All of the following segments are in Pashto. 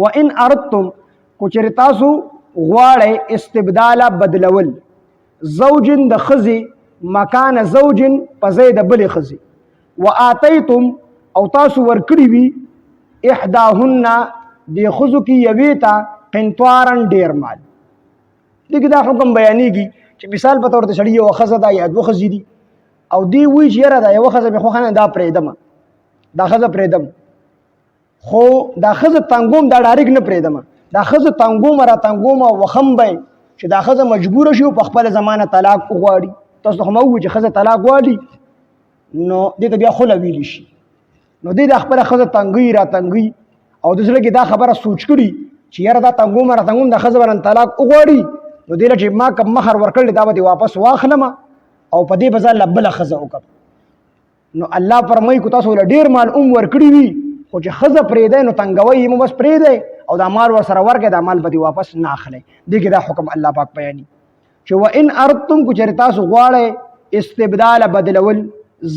وان اردتم کچر تاسو غواړئ استبدال بدلول زوجن د خزي مکان زوجن په ځای د بلې خزي وآتیتم او تاسو ورکړي وي احداهن د خزو کې یوې ته قنطارا ډیر مال. دغه دا حکم بیانېږي چې مثال په تور د سړي یو خزه ده یا دوه خزې دي او دی وی چې یاره دا یو خزه مې خو خانه دا پرېږدم دا خزه پرېږدم خو دا خزه تنګوم دا ډایرک نه پرېږدم دا خزه تنګوم را تنګوم وخم به چې دا خزه مجبوره شي په خپل زمانه طلاق وغواړي. تاسو خو مو چې خزه طلاق غواړي نو دې ته بیا خله ویلی شي نو دې د خپل خزه تنګي را تنګي او د زړه کې دا خبره سوچ کړي چې یاره دا تنګوم را تنګوم دا خزه ورن طلاق وغواړي نو دې چې ما کوم مہر ورکړل دا به واپس واخلم او په دې بازار لبل خزه وکړ. نو الله فرمایي کو تاسو له ډیر مال ورکړي وي خو چې خزه پرې ده نو تنګوي مو بس پرې ده او دا مال ور سره ورکړي دا مال به واپس نه اخلي. دغه دا حکم الله پاک بیاني چې وان اردتم کو چې تاسو غواړئ استبدال بدلول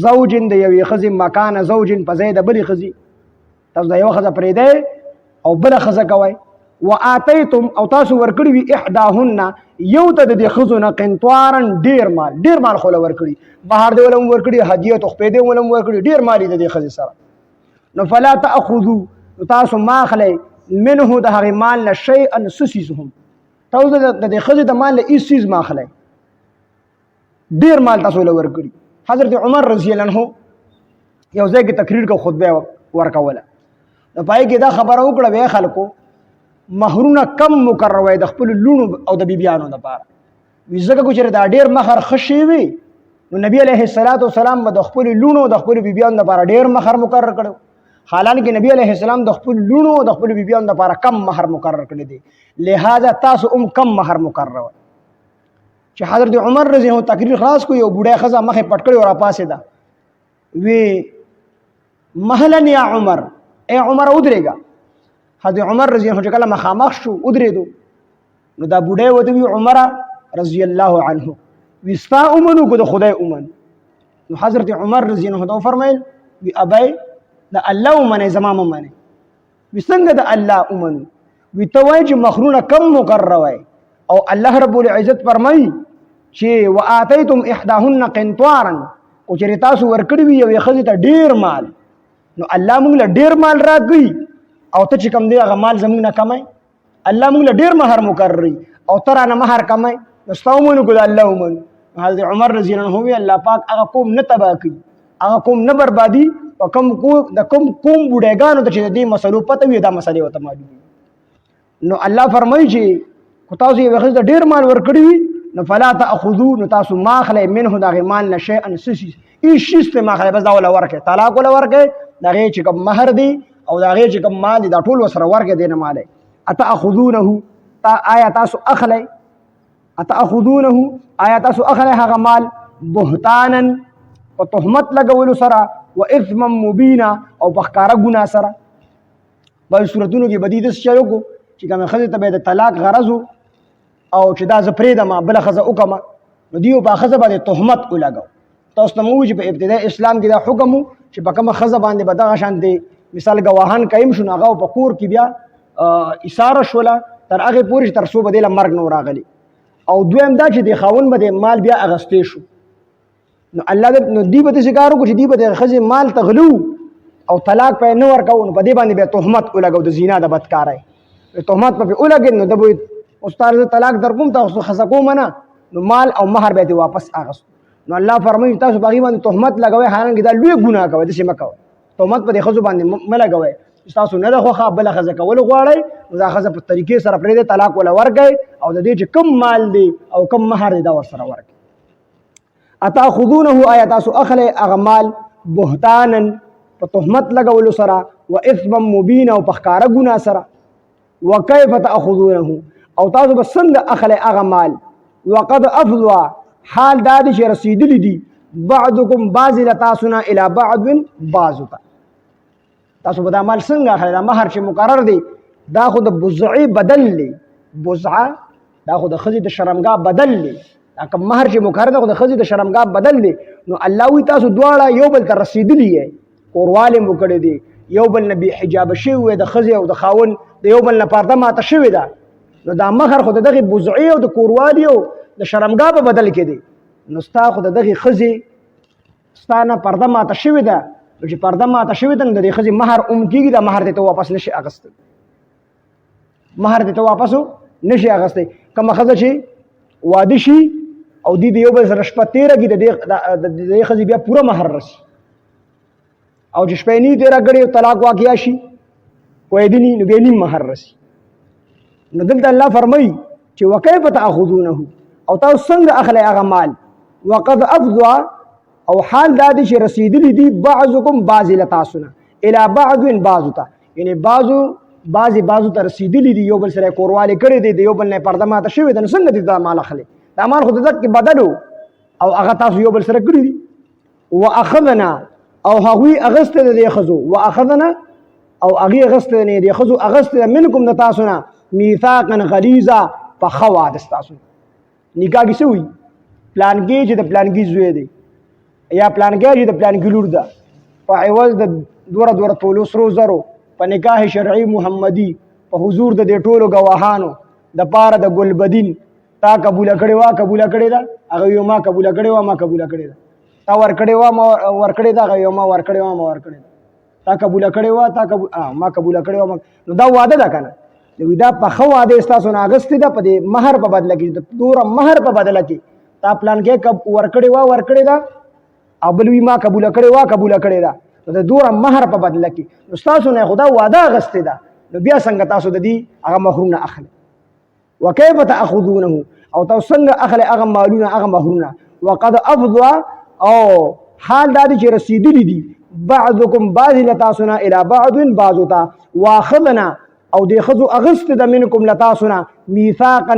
زوجن د یوې خزي مکان زوجن په ځای د بلې خزي تاسو دا یو خزه پرې ده او بل خزه کوي وآتیتم او تاسو ورکړي وي احداهن یو ته د خزو نه قنطارا ډیر مال خو ورکړي بهر دی ولم ورکړي هدیه تو خپې دی ولم ورکړي ډیر مال د خزي سره نو فلا تاخذوا تاسو ما خلي منه د هغه مال نه شيئا سسيزهم تاسو د خزي د مال نه هیڅ چیز ما خلي ډیر مال تاسو ورکړي. حضرت عمر رضی الله عنه یو ځای کې تقریر کو خطبه ورکوله نو پای کې دا خبره وکړه وی خلکو مہرونه کم مقرر وای د خپل لونو او د بیبيانو لپاره وی زګه کو چې دا ډیر مہر خشي وي نو نبی عليه الصلاه والسلام د خپل لونو د خپل بیبيانو لپاره ډیر مہر مقرر کړو حالانکه نبی عليه السلام د خپل لونو د خپل بیبيانو لپاره کم مہر مقرر کړی دی لہذا تاسو کم مہر مقرر وای. چې حضرت عمر رضی الله تقریر خلاص کو یو بوډای خزه مخه پټکړی او را پاسه ده وی مهلا یا عمر اے عمر ودرېګا. حضرت عمر رضی الله عنه کله مخامخ شو ودرېدو نو دا بوډای وته وی عمر رضی الله عنه وستا اومنو کو د خدای اومن نو حضرت عمر رضی الله عنه فرمایل وی ابای دا الله اومنه زمام اومنه وسنګ د الله اومنو وی توای چې مخرونه کم مقرر وای او الله رب العزت فرمای چې واتیتم احداهن قنطارا او چې تاسو ورکړی وی یو خزه ته ډیر مال نو الله موږ له ډیر مال راکړي او ته چې کم دی هغه مال زموږ نه کمای الله موږ له ډیر مہر مقرر او تر نه مہر کمای نستومنو کو الله ومن. حضرت عمر رضی الله عنه الله پاک هغه قوم نه تبا کوي هغه قوم نه بربادي او کوم قوم بوډېګانو ته چې دې مسلو پته وي دا مسلې وته معلومي نو الله فرمایي چې کو تاسو یې وخت ډیر مال ورکړي نو فلا تاخذوا نو تاسو ما خلې منه دا مال نشي ان سسي ای شیسته ما خلې بس دا ولا ورکه طلاق ولا ورکه دا غي چې کوم مہر دی او دا غي چې کوم مال دی دا ټول وسره ورکه دینه مال اتاخذونه آیا تاسو اخلې اتاخذونه آیا تاسو اخلې هغه مال بهتانا او تهمت لګول سره و اثما مبینا او بخکاره ګنا سره په صورتونو کې بدیدس چلو کو چې کوم خزه ته د طلاق غرض او چې دا زپریده ما بل خزه وکما نو دیو په خزه باندې تهمت ولګاو. تاسو ته موجب په ابتدای اسلام کې دا حکم چې په کوم خزه باندې بدغه شان دي مثال گواهان قائم شون هغه په کور کې بیا اشاره شوله تر هغه پورې تر څو بدله مرګ نو راغلی او دویم دا چې د خاون باندې مال بیا اغستې شو نو الله دې نو دی به ذکر وکړي دی به خزه مال تغلو او طلاق په نو ورکاو نو په دې باندې به تهمت ولګاو د زنا د بدکارای تهمت په ولګي نو د استاد طلاق درکوم تاسو خزه کوم نه نو مال او مہر به واپس اغست نو الله فرمایي تاسو باغی باندې تهمت لګوي حالانکه دا لوی ګناه کوي د څه مکو تهمت په خزو باندې ملګوي تاسو نه د خو بل خزه کول غواړي نو دا خزه په طریقې سره پرې د طلاق ولا ورګي او د دې چې کم مال دی او کم مہر دی دا ور سره ورګي. اتاخذونه آیا تاسو اخله اغمال بهتانا په تهمت لګول سره و اثما مبینا او بخکاره ګناه سره وكيف تاخذونه او تاسو بسنګ اخله اغمال وقد افضوا حال دادی چې رسیدلی دي بعضکم بعض لتاسنا الى بعض بعضتا تاسو به دا مال څنګه اخلي دا مہر چې مقرر دی دا خو د بزعی بدل لی بزعه دا خو د خزي د شرمګاه بدل لی دا کوم مہر چې مقرر دی خو د خزي د شرمګاه بدل لی نو الله وی تاسو دواړه یو بل ته رسیدلی یې کورواله مو کړی دی یو بل نه بې حجابه شوي وی د ښځې او د خاوند د یو بل نه پرده ماته شوې ده نو دا مهر خو د دغې بزعي او د کوروالي او د شرمګاه په بدل کې دی نو ستا خو د دغې ښځې ستا نه پرده ماته شوې ده نو چې پرده ماته شوې ده نو د دې ښځې مهر کېږي دا مهر دې ته واپس نشي اخیستی مهر دې ته واپس نشي اخیستی کومه ښځه چې واده شي او دوی د یو بل سره شپه تېره کړي د دې ښځې بیا پوره مهر رسي او چې شپه یې نه تېره کړې طلاق واقع شي ویدني نو بیا نیم مهر رسي نو دلته الله فرمایي چې وکیف تأخذونه او تاسو څنګه اخلئ هغه مال وقد افضى او حال دا دی چې رسیدلی دي بعضکم بعضې له تاسو نه الی بعض بعضو ته یعنې بعضې ته رسیدلی دي یو بل سره یې کوروالی کړی دی د یو بل نه یې پرده ماته شوې ده نو څنګه دي دا مال اخلئ دا مال خو د دقې بدل او هغه تاسو یو بل سره کړي دي واخذنا او هغوی اغستی د دې ښځو واخذنا او هغې اغستی د دې ښځو اغستی د منکم د تاسو نه میثاقا غلیظا په ښه واده ستاسو نکاح کې څه وي پلانګي چې د پلانګي زوی دی یا پلانګي چې د پلانګي لور ده په عوض د دوره تولو سرو زرو په نکاح شرعي محمدي په حضور د دې ټولو ګواهانو د پاره د ګلبدین تا قبوله کړې وه قبوله کړې ده هغه یو ما قبوله کړې وه ما قبوله کړې ده تا ورکړې وه ما ورکړې ده هغه یو ما ورکړې وه ما ورکړې ده تا قبوله کړې وه ما قبوله کړې وه نو دا واده ده که نه نو دا په ښه واده ستاسو نه اخیستې ده په دې مهر په بدله کې د دوره مهر په بدله کې تا پلانګی ورکړې وه ورکړې ده او بل وي ما قبوله کړې وه قبوله کړې ده نو د دوره مهر په بدله کې نو ستاسو نه خو دا واده اخیستې ده نو بیا څنګه تاسو د دې هغه مهرونه اخلئ وکیف تأخذونه او تاسو څنګه اخلئ هغه مالونه هغه مهرونه وقد افضى او حال دا دی چې رسیدلی دي بعضکم بعضې له تاسو نه الی بعض بعضو ته واخذنا او دې ښځو اغستې ده منکم له تاسو نه میثاقا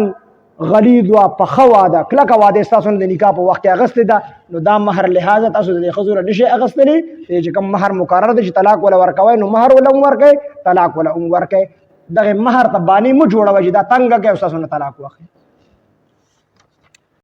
غلیظا په ښه واده کلکه واده ستاسو نه د نکاح په وخت کې اغستې ده نو دا مهر لحاظه تاسو د دې ښځو نه نشئ اغستلی چې کوم مهر مقرر دی چې طلاق وله ورکوئ نو مهر وله هم ورکئ طلاق وله هم ورکئ دغې مهر ته بانې مه جوړوئ چې دا تنګه کوي او ستاسو نه طلاق واخلي